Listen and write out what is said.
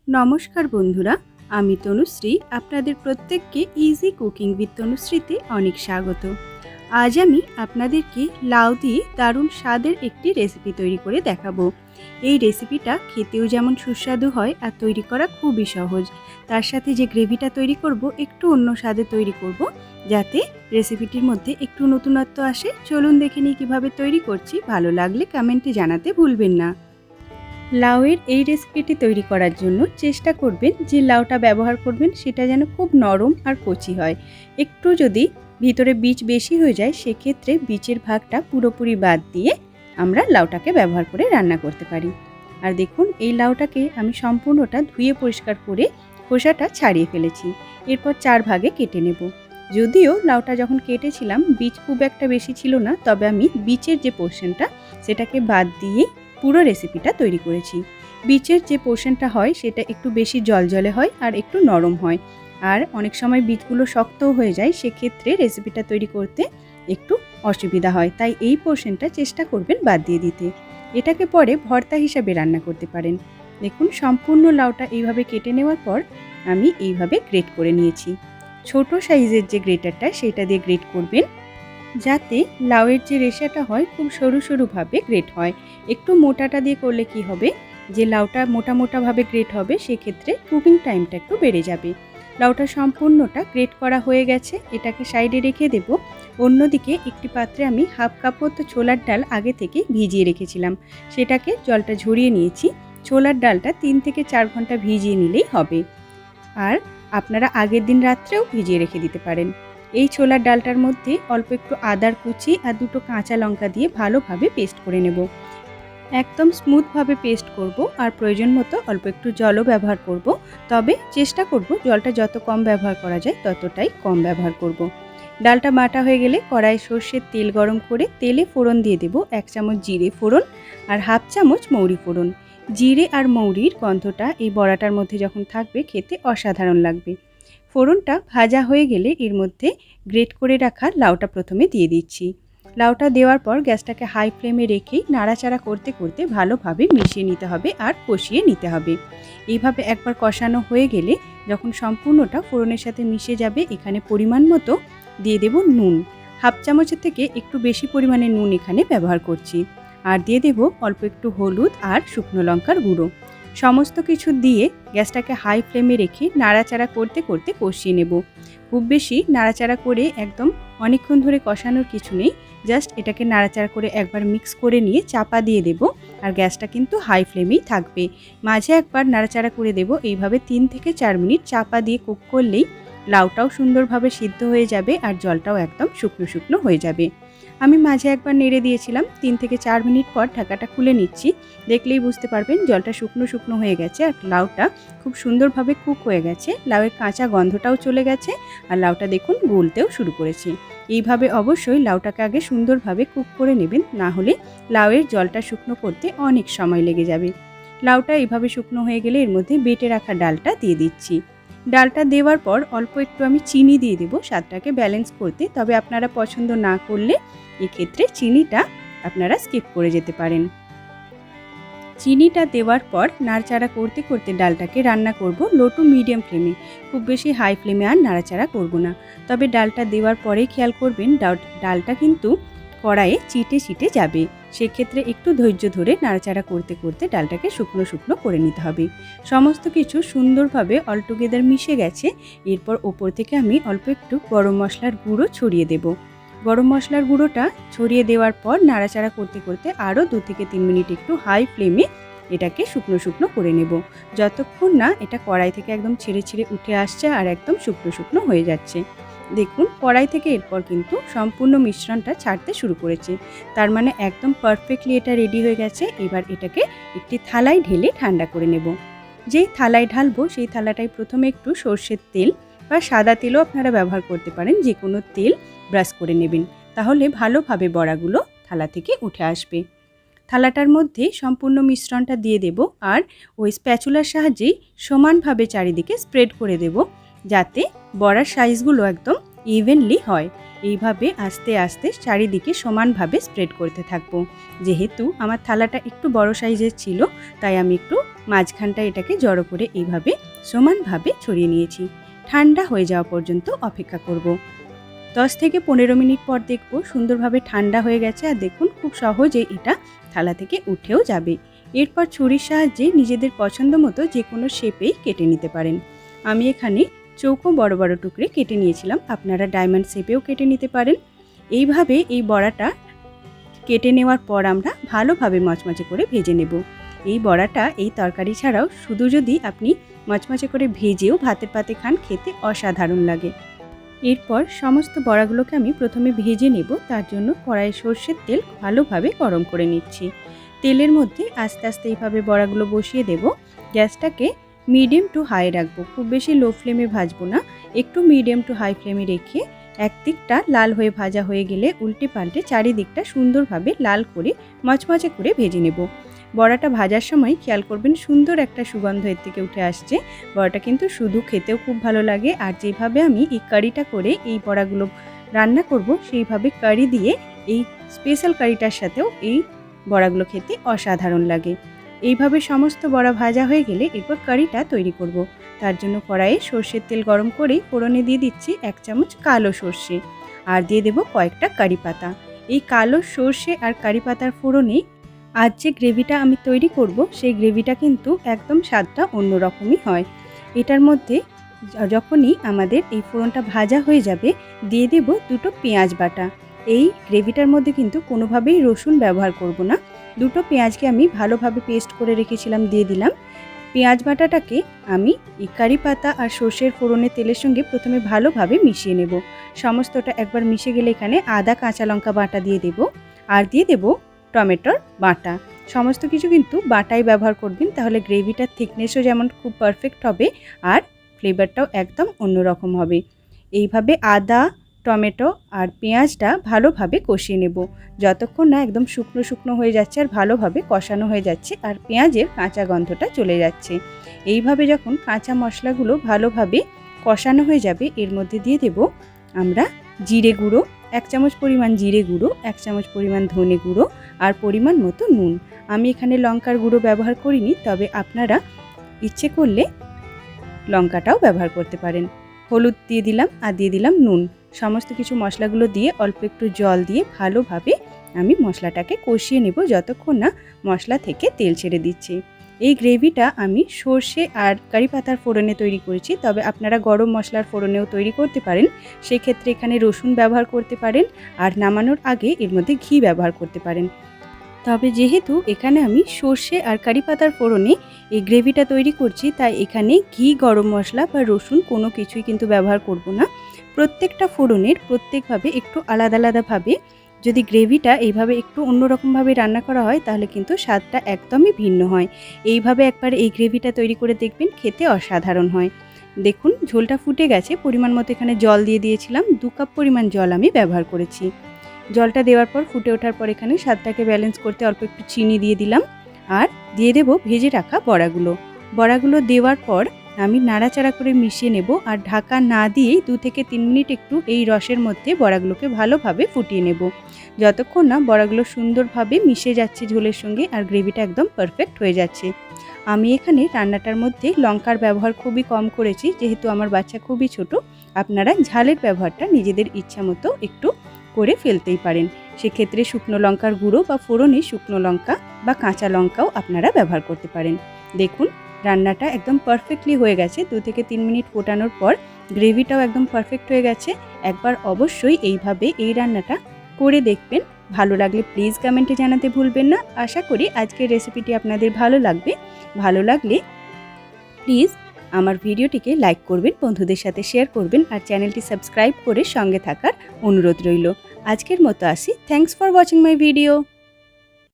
নমস্কার বন্ধুরা, আমি তনুশ্রী। আপনাদের প্রত্যেককে ইজি কুকিং উইথ তনুশ্রীতে অনেক স্বাগত। আজ আমি আপনাদেরকে লাউ দিয়ে দারুণ স্বাদের একটি রেসিপি তৈরি করে দেখাবো। এই রেসিপিটা খেতেও যেমন সুস্বাদু হয় আর তৈরি করা খুবই সহজ। তার সাথে যে গ্রেভিটা তৈরি করব একটু অন্য স্বাদে তৈরি করব, যাতে রেসিপিটির মধ্যে একটু নতুনত্ব আসে। চলুন দেখে নিই কীভাবে তৈরি করছি। ভালো লাগলে কমেন্টে জানাতে ভুলবেন না। লাউয়ের এই রেসিপিটি তৈরি করার জন্য চেষ্টা করবেন যে লাউটা ব্যবহার করবেন সেটা যেন খুব নরম আর কচি হয়। একটু যদি ভিতরে বীজ বেশি হয়ে যায় সেক্ষেত্রে বীজের ভাগটা পুরোপুরি বাদ দিয়ে আমরা লাউটাকে ব্যবহার করে রান্না করতে পারি। আর দেখুন, এই লাউটাকে আমি সম্পূর্ণটা ধুয়ে পরিষ্কার করে খোসাটা ছাড়িয়ে ফেলেছি। এরপর 4 ভাগে কেটে নেব। যদিও লাউটা যখন কেটেছিলাম বীজ খুব একটা বেশি ছিল না, তবে আমি বীজের যে পোর্শনটা সেটাকে বাদ দিয়ে পুরো রেসিপিটা তৈরি করেছি। বীজের যে পোর্শনটা হয় সেটা একটু বেশি জলজলে হয় আর একটু নরম হয়, আর অনেক সময় বীজগুলো শক্তও হয়ে যায়, সেক্ষেত্রে রেসিপিটা তৈরি করতে একটু অসুবিধা হয়। তাই এই পোর্শনটা চেষ্টা করবেন বাদ দিয়ে দিতে। এটাকে পরে ভর্তা হিসাবে রান্না করতে পারেন। দেখুন, সম্পূর্ণ লাউটা এইভাবে কেটে নেওয়ার পর আমি এইভাবে গ্রেট করে নিয়েছি। ছোট সাইজের যে গ্রেটারটা সেটা দিয়ে গ্রেট করবেন, যাতে লাউয়ের যে রেশাটা হয় খুব সরু সরুভাবে গ্রেট হয়। একটু মোটাটা দিয়ে করলে কি হবে, যে লাউটা মোটা মোটাভাবে গ্রেট হবে, সেক্ষেত্রে কুকিং টাইমটা একটু বেড়ে যাবে। লাউটা সম্পূর্ণটা গ্রেট করা হয়ে গেছে, এটাকে সাইডে রেখে দেব। অন্যদিকে একটি পাত্রে আমি হাফ কাপ মতো ছোলার ডাল আগে থেকে ভিজিয়ে রেখেছিলাম, সেটাকে জলটা ঝরিয়ে নিয়েছি। ছোলার ডালটা 3 থেকে 4 ঘন্টা ভিজিয়ে নিলেই হবে, আর আপনারা আগের দিন রাত্রেও ভিজিয়ে রেখে দিতে পারেন। এই ছোলার ডালটার মধ্যে অল্প একটু আদার কুচি আর 2টো কাঁচা লঙ্কা দিয়ে ভালোভাবে পেস্ট করে নেব। একদম স্মুথভাবে পেস্ট করব, আর প্রয়োজন মতো অল্প একটু জলও ব্যবহার করব। তবে চেষ্টা করব জলটা যত কম ব্যবহার করা যায় ততটাই কম ব্যবহার করব। ডালটা বাটা হয়ে গেলে কড়াইয়ে সর্ষের তেল গরম করে তেলে ফোড়ন দিয়ে দেব 1 চামচ জিরে ফোড়ন আর হাফ চামচ মৌরি ফোড়ন। জিরে আর মৌরির গন্ধটা এই বড়াটার মধ্যে যখন থাকবে খেতে অসাধারণ লাগবে। ফোড়নটা ভাজা হয়ে গেলে এর মধ্যে গ্রেট করে রাখা লাউটা প্রথমে দিয়ে দিচ্ছি। লাউটা দেওয়ার পর গ্যাসটাকে হাই ফ্লেমে রেখেই নাড়াচাড়া করতে করতে ভালোভাবে মিশিয়ে নিতে হবে আর কষিয়ে নিতে হবে। এইভাবে একবার কষানো হয়ে গেলে যখন সম্পূর্ণটা ফোড়নের সাথে মিশে যাবে, এখানে পরিমাণ মতো দিয়ে দেব নুন। হাফ চামচের থেকে একটু বেশি পরিমাণে নুন এখানে ব্যবহার করছি। আর দিয়ে দেব অল্প একটু হলুদ আর শুকনো লঙ্কার গুঁড়ো। সমস্ত কিছু দিয়ে গ্যাসটাকে হাই ফ্লেমে রেখে নাড়াচাড়া করতে করতে কষিয়ে নেব। খুব বেশি নাড়াচাড়া করে একদম অনেকক্ষণ ধরে কষানোর কিছু নেই। জাস্ট এটাকে নাড়াচাড়া করে একবার মিক্স করে নিয়ে চাপা দিয়ে দেব, আর গ্যাসটা কিন্তু হাই ফ্লেমেই থাকবে। মাঝে একবার নাড়াচাড়া করে দেব। এইভাবে 3 থেকে 4 মিনিট চাপা দিয়ে কুক করলেই লাউটাও সুন্দরভাবে সিদ্ধ হয়ে যাবে আর জলটাও একদম শুকনো শুকনো হয়ে যাবে। আমি মাঝে একবার নেড়ে দিয়েছিলাম। 3 থেকে 4 মিনিট পর ঢাকাটা খুলে নিচ্ছি। দেখলেই বুঝতে পারবেন জলটা শুকনো শুকনো হয়ে গেছে আর লাউটা খুব সুন্দরভাবে কুক হয়ে গেছে। লাউয়ের কাঁচা গন্ধটাও চলে গেছে আর লাউটা দেখুন গলতেও শুরু করেছে। এইভাবে অবশ্যই লাউটাকে আগে সুন্দরভাবে কুক করে নেবেন, না হলে লাউয়ের জলটা শুকনো করতে অনেক সময় লেগে যাবে। লাউটা এইভাবে শুকনো হয়ে গেলে এর মধ্যে বেটে রাখা ডালটা দিয়ে দিচ্ছি। ডালটা দেওয়ার পর অল্প একটু আমি চিনি দিয়ে দেবো স্বাদটাকে ব্যালেন্স করতে। তবে আপনারা পছন্দ না করলে এক্ষেত্রে চিনিটা আপনারা স্কিপ করে যেতে পারেন। চিনিটা দেওয়ার পর নাড়াচাড়া করতে করতে ডালটাকে রান্না করব লো টু মিডিয়াম ফ্লেমে। খুব বেশি হাই ফ্লেমে আর নাড়াচাড়া করব না। তবে ডালটা দেওয়ার পরেই খেয়াল করবেন ডালটা কিন্তু কড়াইয়ে চিটে চিটে যাবে। সেক্ষেত্রে একটু ধৈর্য ধরে নাড়াচাড়া করতে করতে ডালটাকে শুকনো শুকনো করে নিতে হবে। সমস্ত কিছু সুন্দরভাবে অলটুগেদার মিশে গেছে। এরপর ওপর থেকে আমি অল্প একটু গরম মশলার গুঁড়ো ছড়িয়ে দেব। গরম মশলার গুঁড়োটা ছড়িয়ে দেওয়ার পর নাড়াচাড়া করতে করতে আরও 2 থেকে 3 মিনিট একটু হাই ফ্লেমে এটাকে শুকনো শুকনো করে নেব, যতক্ষণ না এটা কড়াই থেকে একদম ছেড়ে ছেড়ে উঠে আসছে আর একদম শুকনো শুকনো হয়ে যাচ্ছে। দেখুন, কড়াই থেকে এরপর কিন্তু সম্পূর্ণ মিশ্রণটা ছাড়তে শুরু করেছে। তার মানে একদম পারফেক্টলি এটা রেডি হয়ে গেছে। এবার এটাকে একটি থালায় ঢেলে ঠান্ডা করে নেব। যেই থালায় ঢালবো সেই থালাটায় প্রথমে একটু সর্ষের তেল বা সাদা তেলও আপনারা ব্যবহার করতে পারেন, যে কোনো তেল ব্রাশ করে নেবেন, তাহলে ভালোভাবে বড়াগুলো থালা থেকে উঠে আসবে। থালাটার মধ্যে সম্পূর্ণ মিশ্রণটা দিয়ে দেব আর ওই স্প্যাচুলার সাহায্যেই সমানভাবে চারিদিকে স্প্রেড করে দেব, যাতে বড়ার সাইজগুলো একদম ইভেনলি হয়। এইভাবে আস্তে আস্তে চারিদিকে সমানভাবে স্প্রেড করতে থাকবো। যেহেতু আমার থালাটা একটু বড় সাইজের ছিল, তাই আমি একটু মাঝখানটা এটাকে জড়ো করে এইভাবে সমানভাবে ছড়িয়ে নিয়েছি। ঠান্ডা হয়ে যাওয়া পর্যন্ত অপেক্ষা করব। 10 থেকে 15 মিনিট পর দেখব সুন্দরভাবে ঠান্ডা হয়ে গেছে, আর দেখুন খুব সহজে এটা থালা থেকে উঠেও যাবে। এরপর ছুরির সাহায্যে নিজেদের পছন্দ মতো যে কোনো শেপেই কেটে নিতে পারেন। আমি এখানে চৌকো বড় বড় টুকরে কেটে নিয়েছিলাম, আপনারা ডায়মন্ড শেপেও কেটে নিতে পারেন। এইভাবে এই বড়াটা কেটে নেওয়ার পর আমরা ভালোভাবে মচমচে করে ভেজে নেব। এই বড়াটা এই তরকারি ছাড়াও শুধু যদি আপনি মচমচে করে ভেজেও ভাতের পাতে খান, খেতে অসাধারণ লাগে। এরপর সমস্ত বড়াগুলোকে আমি প্রথমে ভেজে নেব। তার জন্য কড়াইয়ে সর্ষের তেল ভালোভাবে গরম করে নিচ্ছি। তেলের মধ্যে আস্তে আস্তে এইভাবে বড়াগুলো বসিয়ে দেব। গ্যাসটাকে মিডিয়াম টু হাই রাখবো, খুব বেশি লো ফ্লেমে ভাজবো না, একটু মিডিয়াম টু হাই ফ্লেমে রেখে একদিকটা লাল হয়ে ভাজা হয়ে গেলে উল্টে পাল্টে চারিদিকটা সুন্দরভাবে লাল করে মচমচে করে ভেজে নেব। বড়াটা ভাজার সময় খেয়াল করবেন সুন্দর একটা সুগন্ধ এর থেকে উঠে আসছে। বড়াটা কিন্তু শুধু খেতেও খুব ভালো লাগে, আর যেভাবে আমি এই কারিটা করে এই বড়াগুলো রান্না করব, সেইভাবে কারি দিয়ে এই স্পেশাল কারিটার সাথেও এই বড়াগুলো খেতে অসাধারণ লাগে। এইভাবে সমস্ত বড়া ভাজা হয়ে গেলে এরপর কারিটা তৈরি করব। তার জন্য কড়াইয়ে সর্ষের তেল গরম করে ফোড়নে দিয়ে দিচ্ছি 1 চামচ কালো সর্ষে, আর দিয়ে দেব কয়েকটা কারি পাতা। এই কালো সর্ষে আর কারি পাতার ফোড়নে আজ যে গ্রেভিটা আমি তৈরি করব, সেই গ্রেভিটা কিন্তু একদম স্বাদটা অন্যরকমই হয়। এটার মধ্যে যখনই আমাদের এই ফোড়নটা ভাজা হয়ে যাবে, দিয়ে দেব 2টো পেঁয়াজ বাটা। এই গ্রেভিটার মধ্যে কিন্তু কোনোভাবেই রসুন ব্যবহার করব না। 2টো পেঁয়াজকে আমি ভালোভাবে পেস্ট করে রেখেছিলাম, দিয়ে দিলাম। পেঁয়াজ বাটাটাকে আমি এই কারি পাতা আর সর্ষের ফোড়নের তেলের সঙ্গে প্রথমে ভালোভাবে মিশিয়ে নেব। সমস্তটা একবার মিশে গেলে এখানে আদা কাঁচা লঙ্কা বাটা দিয়ে দেব, আর দিয়ে দেব টমেটোর বাটা। সমস্ত কিছু কিন্তু বাটাই ব্যবহার করবেন, তাহলে গ্রেভিটার থিকনেসও যেমন খুব পারফেক্ট হবে আর ফ্লেভারটাও একদম অন্যরকম হবে। এইভাবে আদা, টমেটো আর পেঁয়াজটা ভালোভাবে কষিয়ে নেব, যতক্ষণ না একদম শুকনো শুকনো হয়ে যাচ্ছে আর ভালোভাবে কষানো হয়ে যাচ্ছে আর পেঁয়াজের কাঁচা গন্ধটা চলে যাচ্ছে। এইভাবে যখন কাঁচা মশলাগুলো ভালোভাবে কষানো হয়ে যাবে, এর মধ্যে দিয়ে দেব আমরা জিরে গুঁড়ো 1 চামচ পরিমাণ, জিরে গুঁড়ো 1 চামচ পরিমাণ, ধনে গুঁড়ো আর পরিমাণ মতো নুন। আমি এখানে লঙ্কার গুঁড়ো ব্যবহার করিনি, তবে আপনারা ইচ্ছে করলে লঙ্কাটাও ব্যবহার করতে পারেন। হলুদ দিয়ে দিলাম আর দিয়ে দিলাম নুন। সমস্ত কিছু মশলাগুলো দিয়ে অল্প একটু জল দিয়ে ভালোভাবে আমি মশলাটাকে কষিয়ে নেব, যতক্ষণ না মশলা থেকে তেল ছেড়ে দিচ্ছে। এই গ্রেভিটা আমি সর্ষে আর কারি পাতার ফোড়নে তৈরি করেছি, তবে আপনারা গরম মশলার ফোড়নেও তৈরি করতে পারেন। সেক্ষেত্রে এখানে রসুন ব্যবহার করতে পারেন, আর নামানোর আগে এর মধ্যে ঘি ব্যবহার করতে পারেন। তবে যেহেতু এখানে আমি সর্ষে আর কারি পাতার ফোড়নে এই গ্রেভিটা তৈরি করছি, তাই এখানে ঘি, গরম মশলা বা রসুন কোনো কিছুই কিন্তু ব্যবহার করব না। প্রত্যেকটা ফোড়নের প্রত্যেকভাবে একটু আলাদা আলাদাভাবে যদি গ্রেভিটা এইভাবে একটু অন্যরকমভাবে রান্না করা হয়, তাহলে কিন্তু স্বাদটা একদমই ভিন্ন হয়। এইভাবে একবার এই গ্রেভিটা তৈরি করে দেখবেন, খেতে অসাধারণ হয়। দেখুন ঝোলটা ফুটে গেছে, পরিমাণ মতো এখানে জল দিয়ে দিয়েছিলাম, 2 কাপ পরিমাণ জল আমি ব্যবহার করেছি। জলটা দেওয়ার পর ফুটে ওঠার পর এখানে স্বাদটাকে ব্যালেন্স করতে অল্প একটু চিনি দিয়ে দিলাম, আর দিয়ে দেব ভেজে রাখা বড়াগুলো। বড়াগুলো দেওয়ার পর আমি নাড়াচাড়া করে মিশিয়ে নেব, আর ঢাকা না দিয়েই 2 থেকে 3 মিনিট একটু এই রসের মধ্যে বড়াগুলোকে ভালোভাবে ফুটিয়ে নেব, যতক্ষণ না বড়াগুলো সুন্দরভাবে মিশে যাচ্ছে ঝোলের সঙ্গে আর গ্রেভিটা একদম পারফেক্ট হয়ে যাচ্ছে। আমি এখানে রান্নাটার মধ্যে লঙ্কার ব্যবহার খুবই কম করেছি, যেহেতু আমার বাচ্চা খুবই ছোট। আপনারা ঝালের ব্যবহারটা নিজেদের ইচ্ছা মতো একটু করে ফেলতেই পারেন। সেক্ষেত্রে শুকনো লঙ্কার গুঁড়ো বা ফোড়নে শুকনো লঙ্কা বা কাঁচা লঙ্কাও আপনারা ব্যবহার করতে পারেন। দেখুন রান্নাটা একদম পারফেক্টলি হয়ে গেছে। 2 থেকে 3 মিনিট ফোটানোর পর গ্রেভিটাও একদম পারফেক্ট হয়ে গেছে। একবার অবশ্যই এইভাবে এই রান্নাটা করে দেখবেন। ভালো লাগলে প্লিজ কমেন্টে জানাতে ভুলবেন না। আশা করি আজকের রেসিপিটি আপনাদের ভালো লাগবে। ভালো লাগলে প্লিজ আমার ভিডিওটিকে লাইক করবেন, বন্ধুদের সাথে শেয়ার করবেন, আর চ্যানেলটি সাবস্ক্রাইব করে সঙ্গে থাকার অনুরোধ রইল। আজকের মতো আসি। Thanks for watching my video.